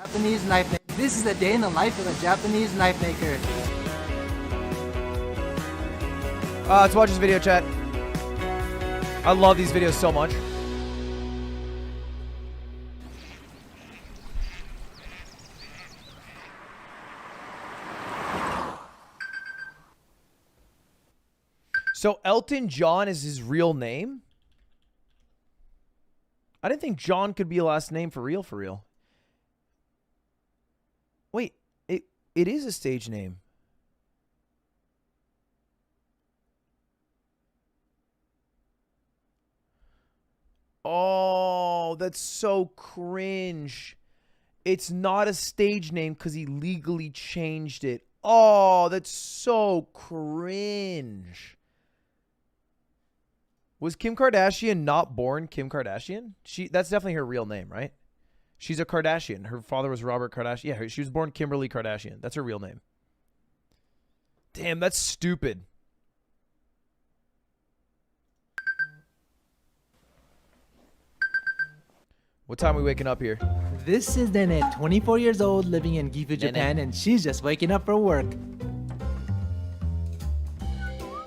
Japanese knife maker. This is a day in the life of a Japanese knife maker. Let's watch this video, chat. I love these videos so much. So Elton John is his real name? I didn't think John could be a last name for real, for real. Wait, it is a stage name. Oh, that's so cringe. It's not a stage name because he legally changed it. Oh, that's so cringe. Was Kim Kardashian not born Kim Kardashian? That's definitely her real name, right? She's a Kardashian. Her father was Robert Kardashian. Yeah, she was born Kimberly Kardashian. That's her real name. Damn, that's stupid. What time are we waking up here? This is Nene, 24 years old, living in Gifu, Japan, and she's just waking up for work.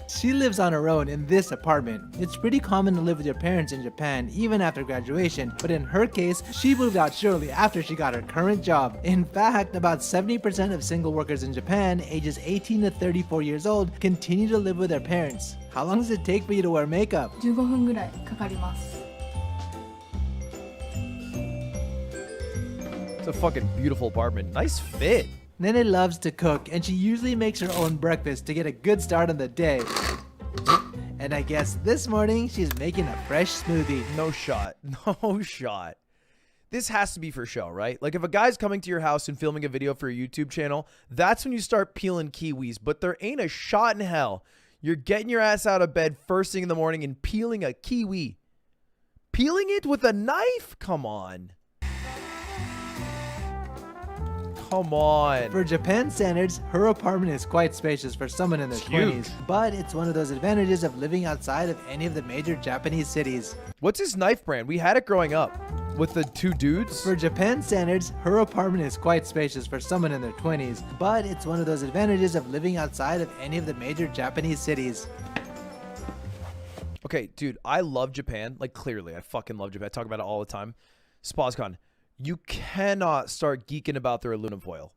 She lives on her own in this apartment. It's pretty common to live with your parents in Japan even after graduation, but in her case, she moved out shortly after she got her current job. In fact, about 70% of single workers in Japan, ages 18 to 34 years old, continue to live with their parents. How long does it take for you to wear makeup? 15分ぐらいかかります。 It's a fucking beautiful apartment. Nice fit. Nene loves to cook, and she usually makes her own breakfast to get a good start on the day. And I guess this morning, she's making a fresh smoothie. No shot. No shot. This has to be for show, right? Like if a guy's coming to your house and filming a video for your YouTube channel, that's when you start peeling kiwis. But there ain't a shot in hell you're getting your ass out of bed first thing in the morning and peeling a kiwi. Peeling it with a knife? Come on. Come on. For Japan standards, her apartment is quite spacious for someone in their 20s, but it's one of those advantages of living outside of any of the major Japanese cities. What's his knife brand? We had it growing up with the two dudes. For Japan standards, her apartment is quite spacious for someone in their 20s, but it's one of those advantages of living outside of any of the major Japanese cities. Okay, dude, I love Japan. Like, clearly, I fucking love Japan. I talk about it all the time. SpazCon. You cannot start geeking about their aluminum foil.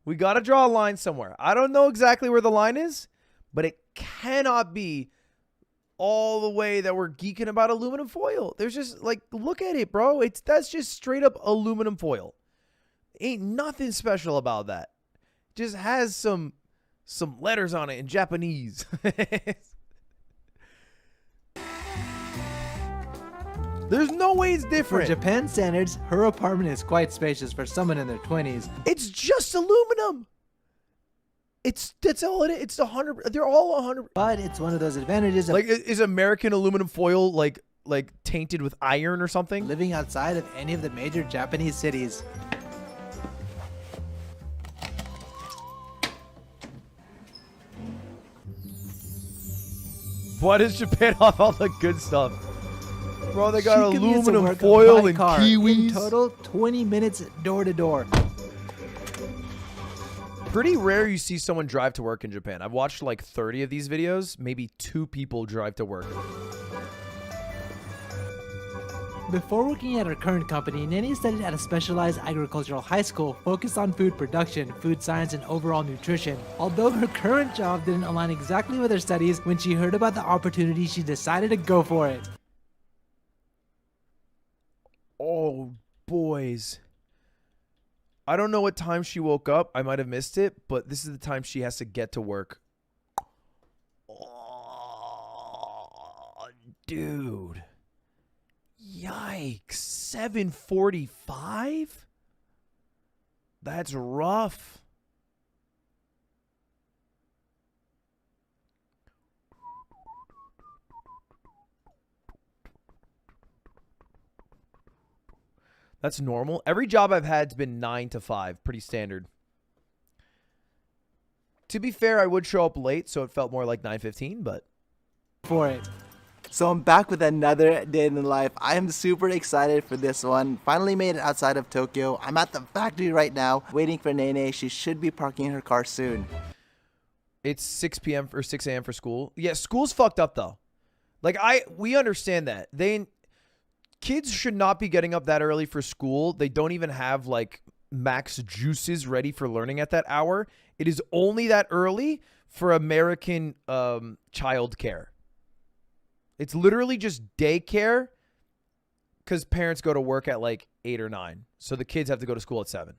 We got to draw a line somewhere. I don't know exactly where the line is, but it cannot be all the way that we're geeking about aluminum foil. There's just, like, look at it, bro. That's just straight up aluminum foil. Ain't nothing special about that. Just has some letters on it in Japanese. There's no way it's different. For Japan standards, her apartment is quite spacious for someone in their 20s. It's just aluminum. That's all it is. It's 100. They're all 100. But it's one of those advantages of like, is American aluminum foil like tainted with iron or something? living outside of any of the major Japanese cities. Why does Japan have all the good stuff? Bro, they got She commutes to aluminum work foil by and car. kiwis. In total, 20 minutes door to door. Pretty rare you see someone drive to work in Japan. I've watched like 30 of these videos. Maybe 2 people drive to work. Before working at her current company, Nene studied at a specialized agricultural high school focused on food production, food science, and overall nutrition. Although her current job didn't align exactly with her studies, when she heard about the opportunity, she decided to go for it. Oh, boys. I don't know what time she woke up. I might have missed it, but this is the time she has to get to work. Oh, dude. Yikes. 7:45? That's rough. That's normal. Every job I've had has been 9 to 5. Pretty standard. To be fair, I would show up late, so it felt more like 9:15, but... For it. So I'm back with another day in the life. I am super excited for this one. Finally made it outside of Tokyo. I'm at the factory right now, waiting for Nene. She should be parking her car soon. It's 6 p.m. or 6 a.m. for school. Yeah, school's fucked up though. Like we understand that. Kids should not be getting up that early for school. They don't even have like max juices ready for learning at that hour. It is only that early for American child care. It's literally just daycare because parents go to work at like 8 or 9. So the kids have to go to school at 7.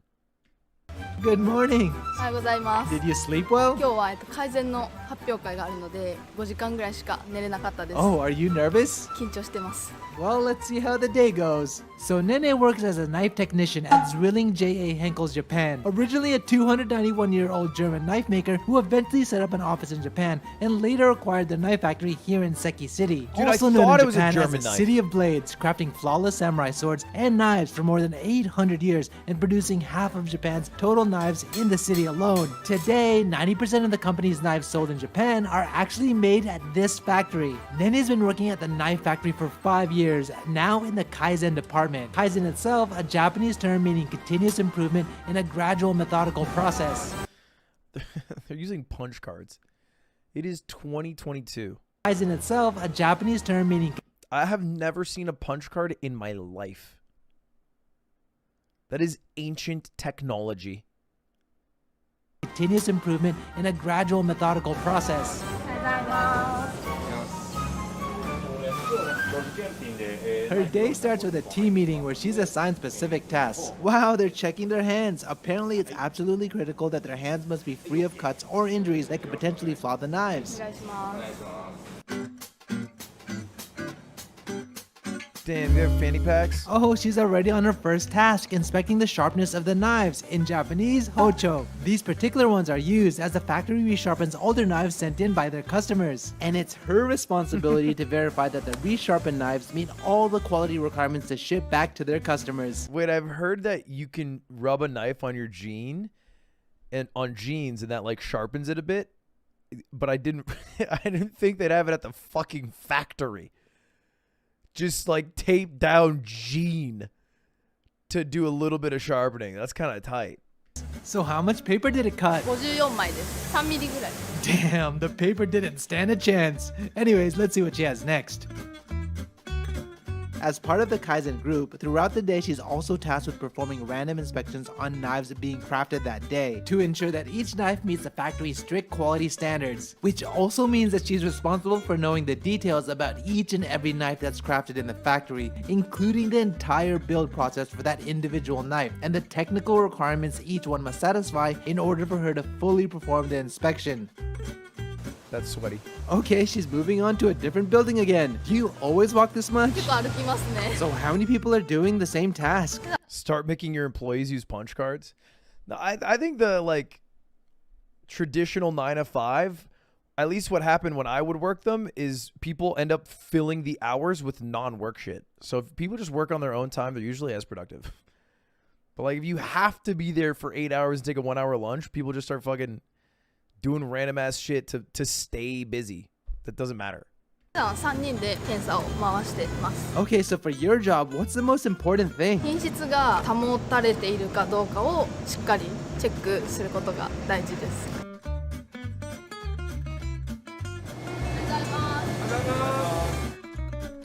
Good morning. おはようございます。 Did you sleep well? 今日は改善の発表会があるので5時間ぐらいしか寝れなかったです。 Oh, are you nervous? 緊張してます。 Well, let's see how the day goes. So Nene works as a knife technician at Zwilling J.A. Henkel's Japan, originally a 291-year-old German knife maker who eventually set up an office in Japan and later acquired the knife factory here in Seki City. Dude, Also I known thought in it was a Japan German as a knife. city of blades, crafting flawless samurai swords and knives for more than 800 years and producing half of Japan's total knives in the city alone. Today, 90% of the company's knives sold in Japan are actually made at this factory. Nene's been working at the knife factory for 5 years, now in the Kaizen department. Kaizen itself, a Japanese term meaning continuous improvement in a gradual methodical process. They're using punch cards. It is 2022. Kaizen itself, a Japanese term meaning I have never seen a punch card in my life. That is ancient technology. continuous improvement in a gradual methodical process. Her day starts with a team meeting where she's assigned specific tasks. Wow, they're checking their hands. Apparently, it's absolutely critical that their hands must be free of cuts or injuries that could potentially flaw the knives. お願いします。 Damn, you have fanny packs? Oh, she's already on her first task, inspecting the sharpness of the knives. In Japanese, hocho. These particular ones are used as the factory resharpens older knives sent in by their customers. And it's her responsibility to verify that the resharpened knives meet all the quality requirements to ship back to their customers. Wait, I've heard that you can rub a knife on your jeans and that like sharpens it a bit. But I didn't think they'd have it at the fucking factory. Just like tape down jean to do a little bit of sharpening. That's kind of tight. So how much paper did it cut? 54枚です。3ミリぐらい。 Damn, the paper didn't stand a chance. Anyways, let's see what she has next. As part of the Kaizen group, throughout the day she's also tasked with performing random inspections on knives being crafted that day to ensure that each knife meets the factory's strict quality standards, which also means that she's responsible for knowing the details about each and every knife that's crafted in the factory, including the entire build process for that individual knife and the technical requirements each one must satisfy in order for her to fully perform the inspection. That's sweaty. Okay, she's moving on to a different building again. Do you always walk this much? 結構歩きますね。 So how many people are doing the same task? Start making your employees use punch cards. No, I think the like traditional 9 to 5, at least what happened when I would work them, is people end up filling the hours with non-work shit. So if people just work on their own time, they're usually as productive. But like if you have to be there for 8 hours and take a 1 hour lunch, people just start fucking doing random ass shit to stay busy. That doesn't matter. 普段3人で検査を回しています。 Okay, so for your job, what's the most important thing? 品質が保たれているかどうかをしっかりチェックすることが大事です。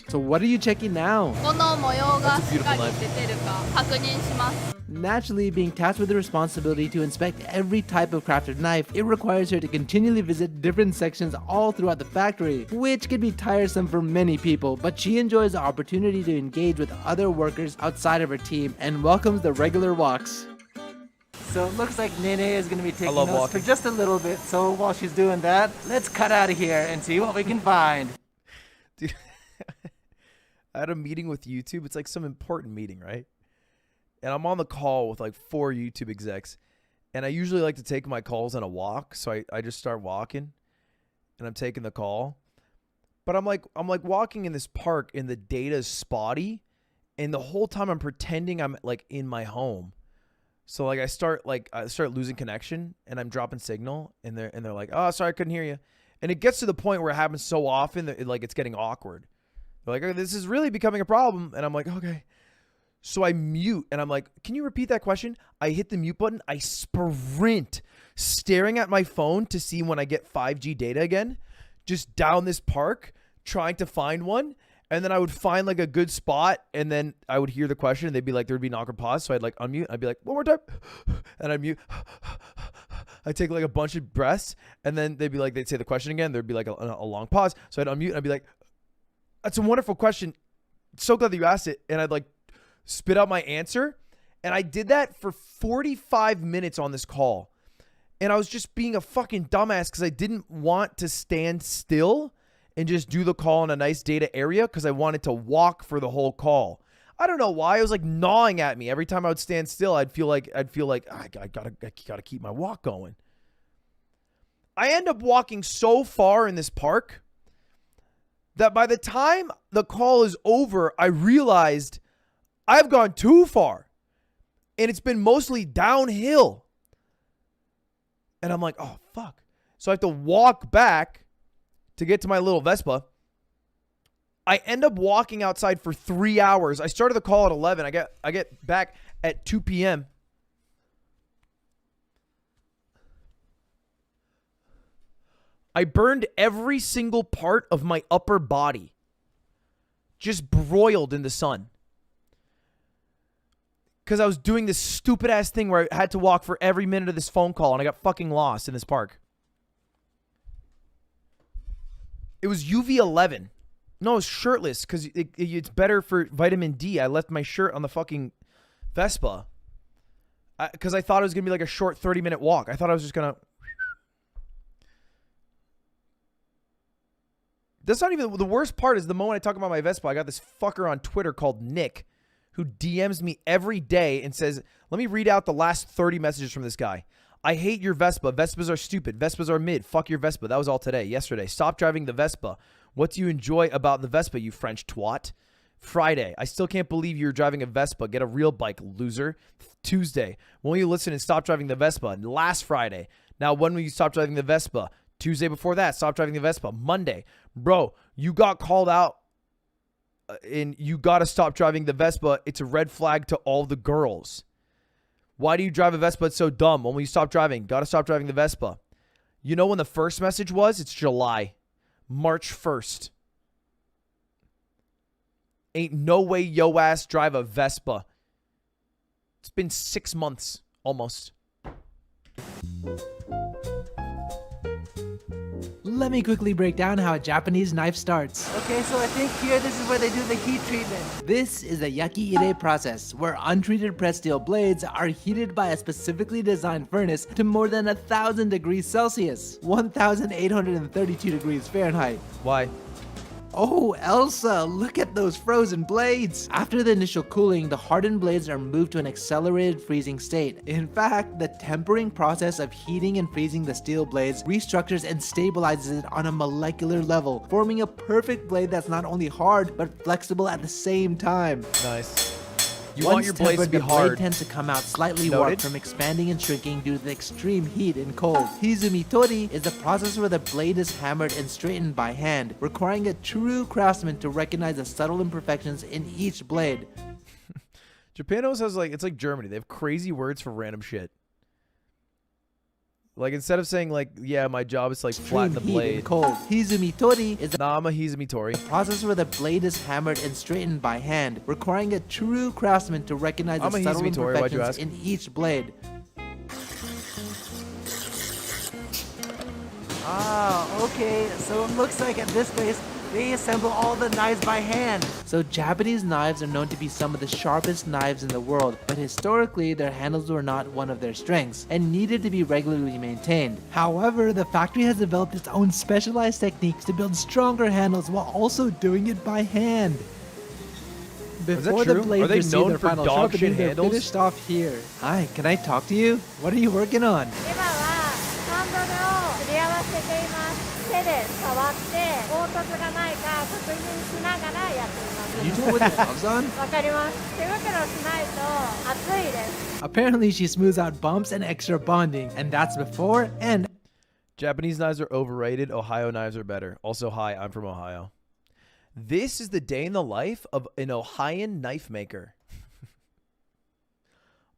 So what are you checking now? この模様がしっかり出てるか確認します。 Naturally, being tasked with the responsibility to inspect every type of crafted knife, it requires her to continually visit different sections all throughout the factory, which can be tiresome for many people, but she enjoys the opportunity to engage with other workers outside of her team and welcomes the regular walks. So it looks like Nene is going to be taking love notes walking. for just a little bit, so while she's doing that, let's cut out of here and see what we can find. Dude, I had a meeting with YouTube. It's like some important meeting, right? And I'm on the call with like 4 YouTube execs. And I usually like to take my calls on a walk. So I just start walking and I'm taking the call. But I'm like walking in this park and the data's spotty. And the whole time I'm pretending I'm like in my home. So like I start losing connection and I'm dropping signal and they're like, oh, sorry, I couldn't hear you. And it gets to the point where it happens so often that it's getting awkward. They're like, oh, this is really becoming a problem. And I'm like, okay. So I mute and I'm like, can you repeat that question? I hit the mute button. I sprint, staring at my phone to see when I get 5G data again, just down this park, trying to find one. And then I would find like a good spot, and then I would hear the question, and they'd be like, there would be an awkward pause. So I'd like unmute. I'd be like, one more time. And I'd mute. I'd take like a bunch of breaths, and then they'd be like, they'd say the question again. There'd be like a long pause. So I'd unmute, and I'd be like, that's a wonderful question. So glad that you asked it. And I'd like spit out my answer. And I did that for 45 minutes on this call. And I was just being a fucking dumbass because I didn't want to stand still and just do the call in a nice data area because I wanted to walk for the whole call. I don't know why. It was like gnawing at me. Every time I would stand still, I'd feel like I gotta keep my walk going. I end up walking so far in this park that by the time the call is over, I realized I've gone too far. And it's been mostly downhill. And I'm like, oh, fuck. So I have to walk back to get to my little Vespa. I end up walking outside for 3 hours. I started the call at 11. I get back at 2 p.m. I burned every single part of my upper body. Just broiled in the sun. Because I was doing this stupid ass thing where I had to walk for every minute of this phone call, and I got fucking lost in this park. It was UV 11. No, it was shirtless because it's better for vitamin D. I left my shirt on the fucking Vespa because I thought it was going to be like a short 30-minute walk. I thought I was just going to... That's not even... The worst part is the moment I talk about my Vespa, I got this fucker on Twitter called Nick who DMs me every day and says, let me read out the last 30 messages from this guy. I hate your Vespa. Vespas are stupid. Vespas are mid. Fuck your Vespa. That was all today. Yesterday. Stop driving the Vespa. What do you enjoy about the Vespa, you French twat? Friday. I still can't believe you're driving a Vespa. Get a real bike, loser. Tuesday. When will you listen and stop driving the Vespa? Last Friday. Now, when will you stop driving the Vespa? Tuesday before that. Stop driving the Vespa. Monday. Bro, you got called out and you got to stop driving the Vespa. It's a red flag to all the girls. Why do you drive a Vespa? It's so dumb. When will you stop driving? Got to stop driving the Vespa. You know when the first message was? It's July. March 1st. Ain't no way yo ass drive a Vespa. It's been 6 months almost. Let me quickly break down how a Japanese knife starts. Okay, so I think here this is where they do the heat treatment. This is the yaki-ire process, where untreated pressed steel blades are heated by a specifically designed furnace to more than 1,000 degrees Celsius, 1,832 degrees Fahrenheit. Why? Oh, Elsa, look at those frozen blades! After the initial cooling, the hardened blades are moved to an accelerated freezing state. In fact, the tempering process of heating and freezing the steel blades restructures and stabilizes it on a molecular level, forming a perfect blade that's not only hard, but flexible at the same time. Nice. You Once want your blades to be tempered, hard. The blade tends to come out slightly warped from expanding and shrinking due to the extreme heat and cold. Hizumitori is the process where the blade is hammered and straightened by hand, requiring a true craftsman to recognize the subtle imperfections in each blade. Japan always has it's like Germany. They have crazy words for random shit. Like instead of saying yeah, my job is to flatten the blade. Cold. Hizumitori is the I'm a Hizumitori. process where the blade is hammered and straightened by hand, requiring a true craftsman to recognize the subtle imperfections in each blade. Ah, okay, so it looks like at this place, they assemble all the knives by hand. So Japanese knives are known to be some of the sharpest knives in the world, but historically their handles were not one of their strengths and needed to be regularly maintained. However, the factory has developed its own specialized techniques to build stronger handles while also doing it by hand. Before the blades receive their final sharpening, they're finished off here. Hi, can I talk to you? What are you working on? 手で触って凹凸がないか確認しながらやっています。 You do it with your gloves on? わかります。手袋しないと熱いです。 Apparently she smooths out bumps and extra bonding, and that's before and Japanese knives are overrated. Ohio knives are better. Also, hi, I'm from Ohio. This is the day in the life of an Ohioan knife maker.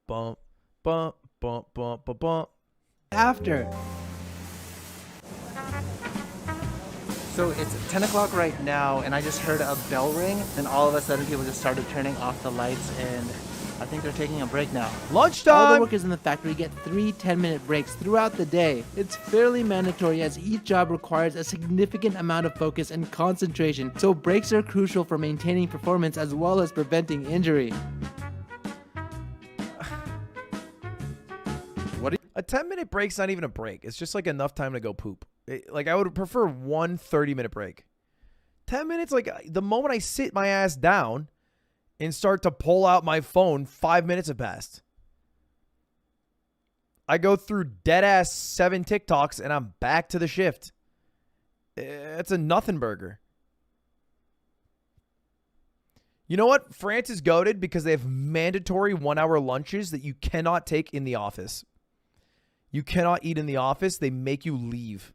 Bump, bump, bump, bump, bump, bump. After. So it's 10 o'clock right now, and I just heard a bell ring, and all of a sudden people just started turning off the lights, and I think they're taking a break now. All the Lunchtime! workers in the factory get 3 10-minute breaks throughout the day. It's fairly mandatory as each job requires a significant amount of focus and concentration, so breaks are crucial for maintaining performance as well as preventing injury. A 10-minute break's not even a break. It's just like enough time to go poop. Like, I would prefer one 30-minute break. 10 minutes, like, the moment I sit my ass down and start to pull out my phone, 5 minutes have passed. I go through dead-ass 7 TikToks, and I'm back to the shift. It's a nothing burger. You know what? France is goated because they have mandatory 1-hour lunches that you cannot take in the office. You cannot eat in the office. They make you leave.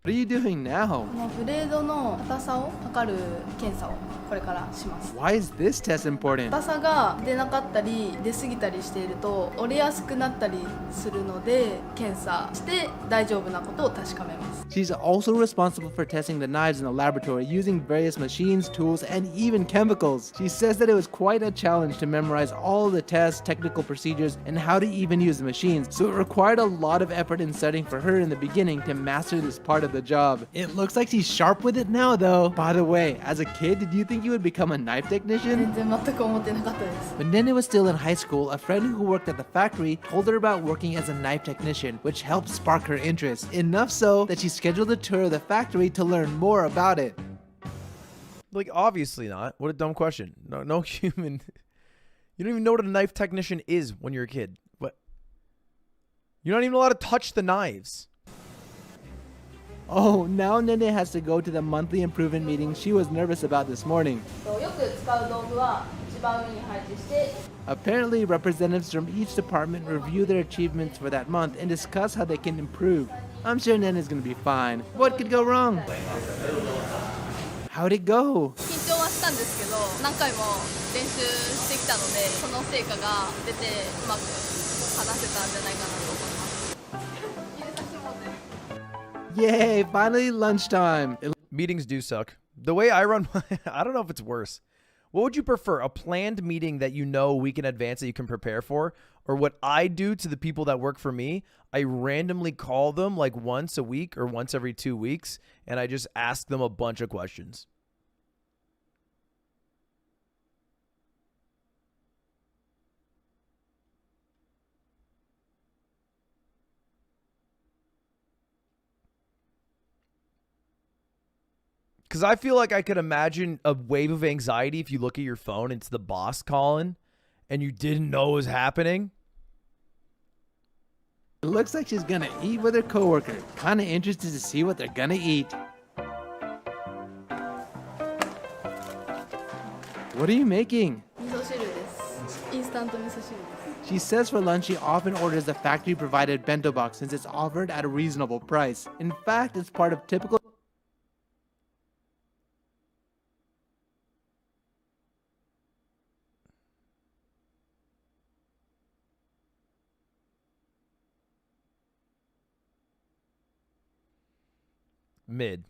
What are you doing now? ブレードの硬さを測る検査をこれからします。 Why is this test important? 硬さが出なかったり出過ぎたりしていると折れやすくなったりするので検査して大丈夫なことを確かめます。 She's also responsible for testing the knives in the laboratory using various machines, tools, and even chemicals. She says that it was quite a challenge to memorize all the tests, technical procedures, and how to even use the machines, so it required a lot of effort and studying for her in the beginning to master this part of the job. It looks like she's sharp with it now though. By the way, as a kid, did you think you would become a knife technician? 全然全く思ってなかったです。 When Nene was still in high school, a friend who worked at the factory told her about working as a knife technician, which helped spark her interest. Enough so that she scheduled a tour of the factory to learn more about it. Like, obviously not. What a dumb question. No human. You don't even know what a knife technician is when you're a kid. What? You're not even allowed to touch the knives. Oh, now Nene has to go to the monthly improvement meeting she was nervous about this morning. よく使う道具は一番上に配置して Apparently, representatives from each department review their achievements for that month and discuss how they can improve. I'm sure Nene's gonna be fine. What could go wrong? How'd it go? 緊張はしたんですけど何回も練習してきたのでその成果が出てうまく話せたんじゃないかなと思います。 Yay, finally lunchtime. Meetings do suck. The way I run I don't know if it's worse. What would you prefer? A planned meeting that you know a week in advance that you can prepare for? Or what I do to the people that work for me, I randomly call them like once a week or once every 2 weeks, and I just ask them a bunch of questions. Because I feel like I could imagine a wave of anxiety if you look at your phone and it's the boss calling and you didn't know it was happening. It looks like she's gonna eat with her coworker. Kinda interested to see what they're gonna eat. What are you making? 味噌汁です。インスタント味噌汁です。 She says for lunch she often orders the factory-provided bento box since it's offered at a reasonable price. In fact, it's part of typical Mid.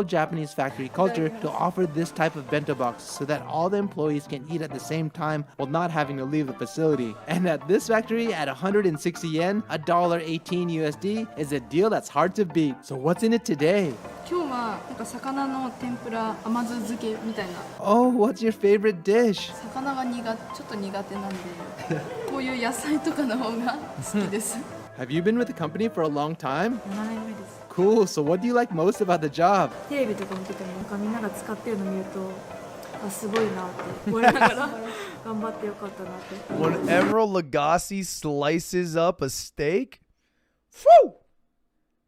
Japanese factory culture to offer this type of bento box so that all the employees can eat at the same time while not having to leave the facility. And at this factory, at 160 yen, $1.18 USD, is a deal that's hard to beat. So what's in it today? 今日はなんか魚の天ぷら甘酢漬けみたいな Oh, what's your favorite dish? 魚がちょっと苦手なんでこういう野菜とかの方が好きです Have you been with the company for a long time? 7年目です Cool, so what do you like most about the job? テレビとか見ててもなんかみんなが使ってるの見るとあすごいなって思いながら頑張ってよかったなって When Emerald Lagasse slices up a steak, whew,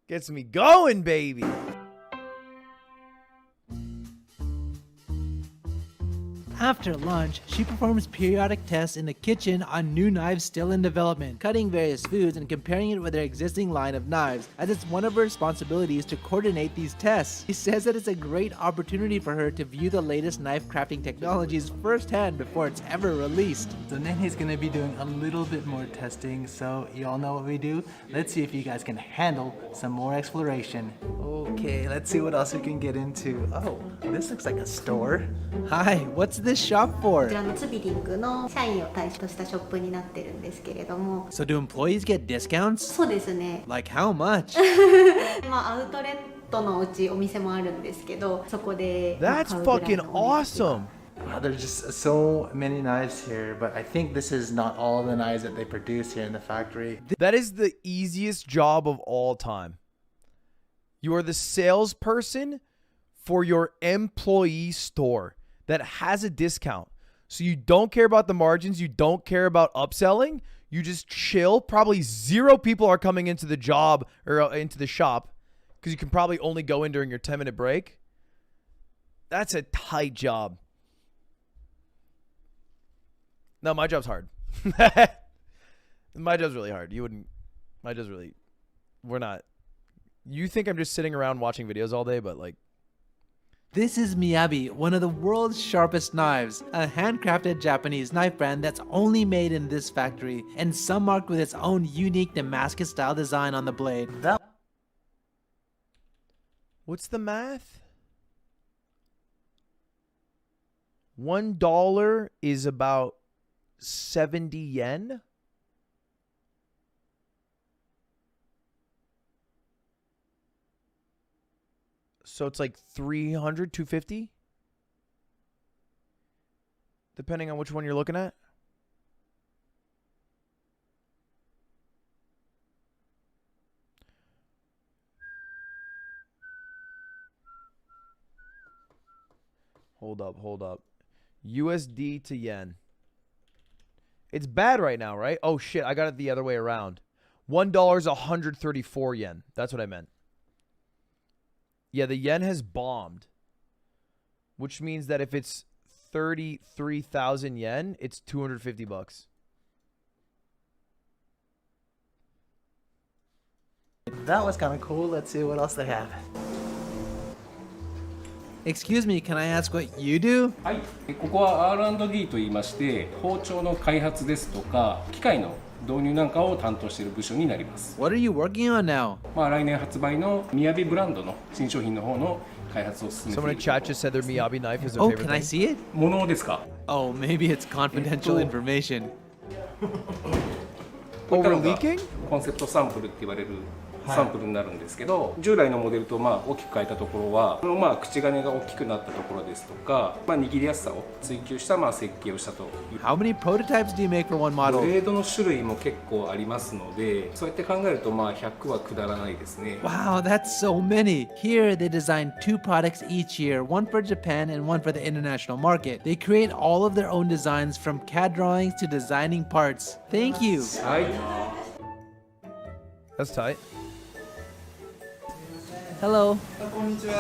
gets me going, baby. After lunch, she performs periodic tests in the kitchen on new knives still in development, cutting various foods and comparing it with her existing line of knives, as it's one of her responsibilities to coordinate these tests. She says that it's a great opportunity for her to view the latest knife crafting technologies firsthand before it's ever released. So Nene's gonna be doing a little bit more testing, so y'all know what we do. Let's see if you guys can handle some more exploration. Okay, let's see what else we can get into. Oh, this looks like a store. Hi, what's this shop こ for? ちらのツビリングの社員を対象としたショップになってるんですけれども、 So do employees get discounts? そうですね。 Like how much? まあアウトレットのうちお店もあるんですけど、そこで That's 買うぐらい fucking のお値段 awesome. Wow, there's just so many knives here, but I think this is not all the knives that they produce here in the factory. That is the easiest job of all time. You are the salesperson for your employee store that has a discount. So you don't care about the margins, you don't care about upselling, you just chill. Probably 0 people are coming into the job or into the shop because you can probably only go in during your 10-minute break. That's a tight job. No, my job's hard. My job's really hard. My job's really, we're not. You think I'm just sitting around watching videos all day, but like. This is Miyabi, one of the world's sharpest knives, a handcrafted Japanese knife brand that's only made in this factory, and some marked with its own unique Damascus-style design on the blade. What's the math? $1 is about 70 yen. So it's like 300, 250? Depending on which one you're looking at. Hold up. USD to yen. It's bad right now, right? Oh shit, I got it the other way around. $1 is 134 yen. That's what I meant. Yeah, the yen has bombed. Which means that if it's 33,000 yen, it's 250 bucks. That was kind of cool. Let's see what else they have. Excuse me, can I ask what you do? はい、ここは R&D といいまして、包丁の開発ですとか、機械の導入なんかを担当している部署になります。What are you working on now? 来年発売のみやびブランドの新商品の方の開発を進めてい Someone る in chat just said their Miyabi knife is their Oh, favorite can I thing. see it? ものですか。 Oh, maybe it's confidential information. こういったの Oh, we're が leaking? コンセプトサンプルって言われるサンプルになるんですけど、従来のモデルと大きく変えたところは、口金が大きくなったところですとか、握りやすさを追求した設計をしたという。 How many prototypes do you make for one ブ model? レードの種類も結構ありますので、そうやって考えると100はくだらないですね。 Wow, that's so many. Here, they design 2 products each year, one for Japan and one for the international market. They create all of their own designs from CAD drawings to designing parts. Thank you. はい。 That's tight. Hello.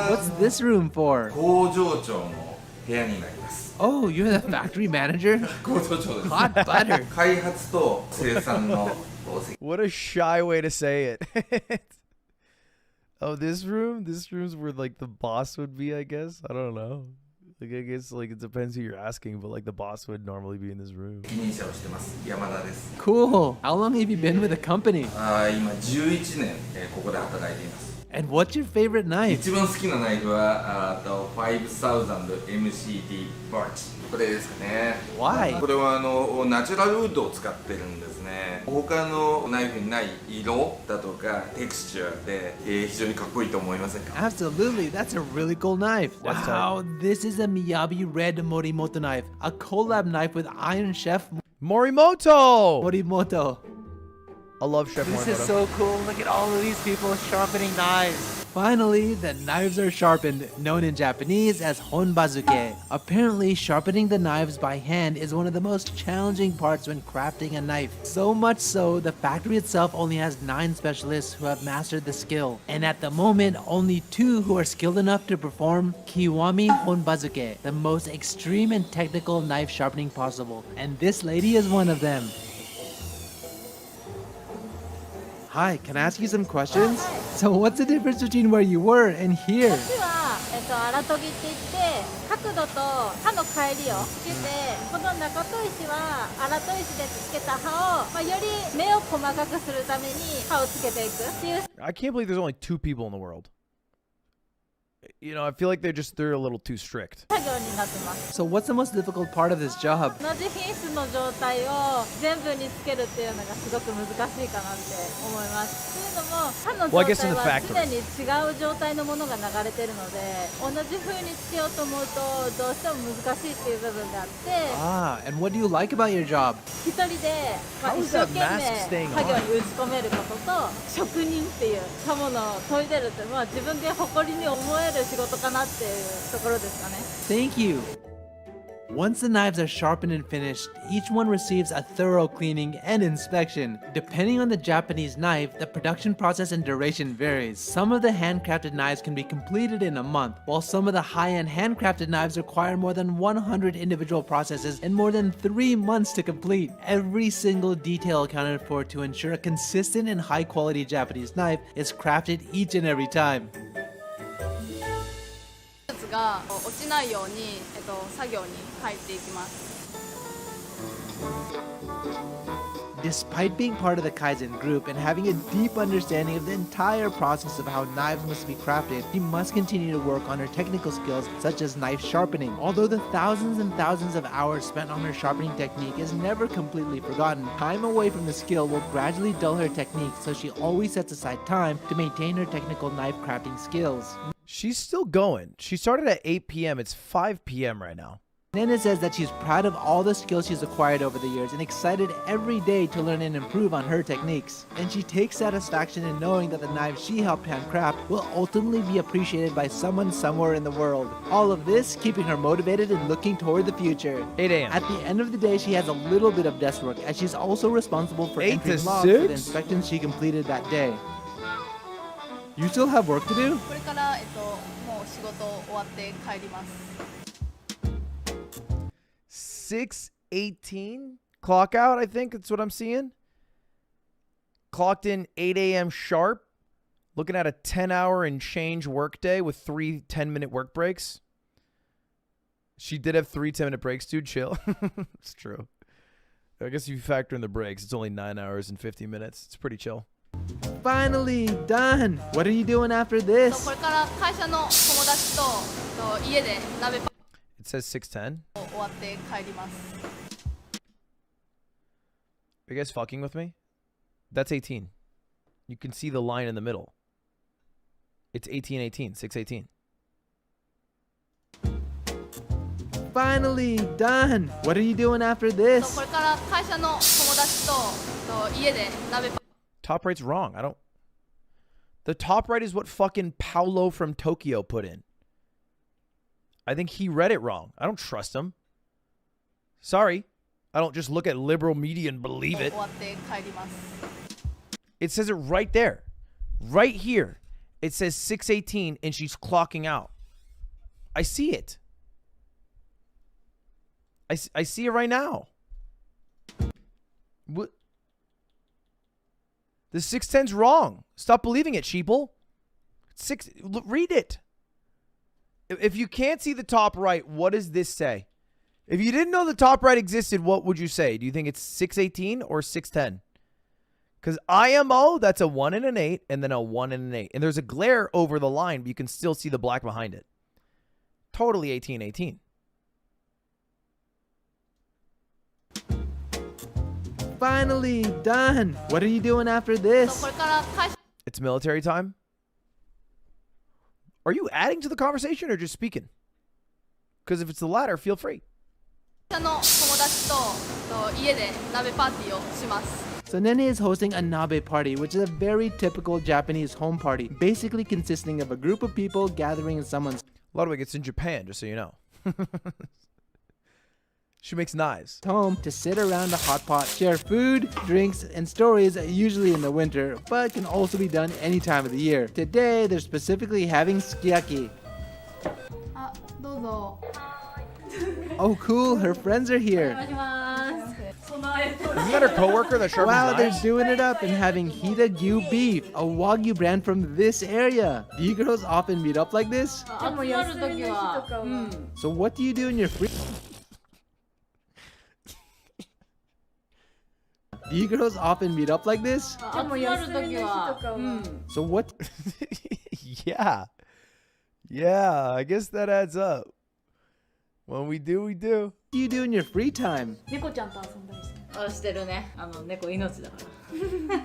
What's this room for? 工場長の部屋になります。 Oh, you're the factory manager? 工場長です。 Hot butter. 開発と生産の功績。 What a shy way to say it. Oh, this room? This room's where like the boss would be, I guess. I don't know. Like I guess like it depends who you're asking, but like the boss would normally be in this room. 責任者をしてます。山田です。 Cool. How long have you been with the company? 今11年、ここで働いています。 And what's your favorite knife? 一番好きなナイフは5000 MCD バーチ。これですかね。 Why? これはナチュラルウッドを使ってるんですね。他のナイフにない色だとかテクスチャーで、非常にかっこいいと思いませんか？ Absolutely, that's a really cool knife. What's Wow, this is a Miyabi Red Morimoto knife, a collab knife with Iron Chef Morimoto! Morimoto. I love Chef This Morimoto. is so cool. Look at all of these people sharpening knives. Finally, the knives are sharpened, known in Japanese as honbazuke. Apparently, sharpening the knives by hand is one of the most challenging parts when crafting a knife. So much so, the factory itself only has 9 specialists who have mastered the skill. And at the moment, only 2 who are skilled enough to perform kiwami honbazuke, the most extreme and technical knife sharpening possible. And this lady is one of them. Hi, can I ask you some questions? So what's the difference between where you were and here? こっちは、荒研ぎって言って角度と刃の返りをつけて、この中砥石は荒砥石でつけた刃を、より目を細かくするために刃をつけていくっていう。 I can't believe there's only 2 people in the world. You know, I feel like they're a little too strict. 作業になってます。 So what's the most difficult part of this job? 同じ品質の状態を全部につけるっていうのがすごく難しいかなって思います。というのも刃の Well, I 状 guess in 態 the は factory. 常に違う状態のものが流れてるので、同じ風につけようと思うとどうしても難しいっていう部分があって、 Ah, and what do you like about your job? 一人で、How 一 is 生 that 懸 mask 命 staying 作業 on? に打ち込めることと、職人っていう刃物を研いでるって、自分で誇りに思える仕事かなっていうところですかね。 Thank you. Once the knives are sharpened and finished, each one receives a thorough cleaning and inspection. Depending on the Japanese knife, the production process and duration varies. Some of the handcrafted knives can be completed in a month, while some of the high-end handcrafted knives require more than 100 individual processes and more than 3 months to complete. Every single detail accounted for to ensure a consistent and high-quality Japanese knife is crafted each and every time. が落ちないように、作業に入っていきます。 Despite being part of the Kaizen group and having a deep understanding of the entire process of how knives must be crafted, she must continue to work on her technical skills such as knife sharpening. Although the thousands and thousands of hours spent on her sharpening technique is never completely forgotten, time away from the skill will gradually dull her technique, so she always sets aside time to maintain her technical knife crafting skills. She's still going. She started at 8 p.m. It's 5 p.m. right now. Nana says that she's proud of all the skills she's acquired over the years and excited every day to learn and improve on her techniques. And she takes satisfaction in knowing that the knives she helped handcraft will ultimately be appreciated by someone somewhere in the world. All of this keeping her motivated and looking toward the future. 8 a.m. At the end of the day, she has a little bit of desk work as she's also responsible for 8 entering to logs for the 6? inspections she completed that day. You still have work to do? これから、もう仕事終わって帰ります。 6:18 clock out, I think that's what I'm seeing. Clocked in 8 a.m. sharp. Looking at a 10-hour and change work day with 3 10-minute work breaks. She did have 3 10-minute breaks, dude. Chill. It's true. I guess if you factor in the breaks, it's only 9 hours and 50 minutes. It's pretty chill. Finally done. What are you doing after this? これから会社の友達と、家で鍋パ It says 6:10. ンを終わって帰ります。 Are you guys fucking with me? That's 18. You can see the line in the middle. It's 18:18, 6:18. Finally done. What are you doing after this? これから会社の友達と、家で鍋パン Top right's wrong. I don't. The top right is what fucking Paolo FromTokyo put in. I think he read it wrong. I don't trust him. Sorry. I don't just look at liberal media and believe it. 終わって帰ります。 It says it right there. Right here. It says 6:18 and she's clocking out. I see it. I see it right now. What? The 6:10's wrong. Stop believing it, sheeple. Read it. If you can't see the top right, what does this say? If you didn't know the top right existed, what would you say? Do you think it's 6:18 or 6:10? Because IMO, that's a 1 and an 8, and then a 1 and an 8. And there's a glare over the line, but you can still see the black behind it. Totally 18:18. Finally done. What are you doing after this? これから会社 It's military time. Are you adding to the conversation or just speaking? Because if it's the latter, feel free. の友達と、家で鍋パーティーをします。So Nene is hosting a nabe party, which is a very typical Japanese home party, basically consisting of a group of people gathering in someone's Ludwig, it's in Japan, just so you know. She makes knives. home to sit around a hot pot, share food, drinks, and stories, usually in the winter, but can also be done any time of the year. Today, they're specifically having sukiyaki. あ、どうぞ。 Oh cool, her friends are here. お願いします Isn't that her coworker that sharpens Wow, they're knives? doing it up and having Hita-gyu beef, a Wagyu brand from this area. Do you girls often meet up like this? 集まるときは、So what do you do in your free... Do you girls often meet up like this? 集まるときは、So what Yeah. Yeah, I guess that adds up. When we do, we do. do you do in your free time? 猫ちゃんと遊んだりする。あしてるね。猫命だか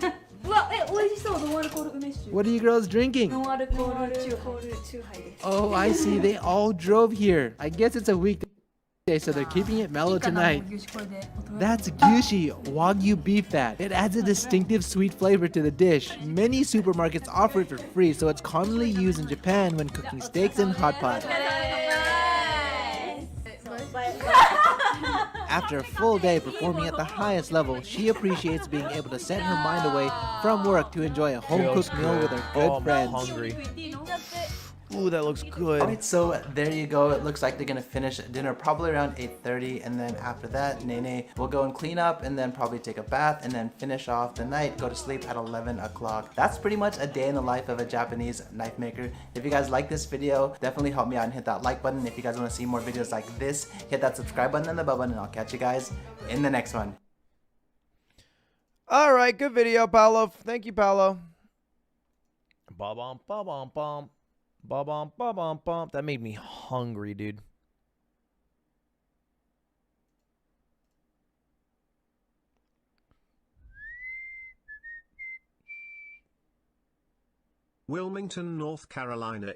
ら。うわ、美味しそう。ノンアルコール梅酒。 What are you girls drinking? ノンアルコールチューハイです。 Oh, I see. They all drove here. I guess it's a weekday, so they're keeping it mellow tonight. That's gyushi, Wagyu beef fat. It adds a distinctive sweet flavor to the dish. Many supermarkets offer it for free, so it's commonly used in Japan when cooking steaks in hot pot. After a full day performing at the highest level, she appreciates being able to set her mind away from work to enjoy a home-cooked meal with her good Oh, I'm friends. hungry. Ooh, that looks good. Alright, so there you go. It looks like they're gonna finish dinner probably around 8:30, and then after that, Nene will go and clean up and then probably take a bath and then finish off the night, go to sleep at 11 o'clock. That's pretty much a day in the life of a Japanese knife maker. If you guys like this video, definitely help me out and hit that like button. If you guys want to see more videos like this, hit that subscribe button and the bell button, and I'll catch you guys in the next one. All right, good video, Paolo. Thank you, Paolo. Ba-bum, ba-bum, bum. Ba-bum, ba-bum, bum. That made me hungry, dude. Wilmington, North Carolina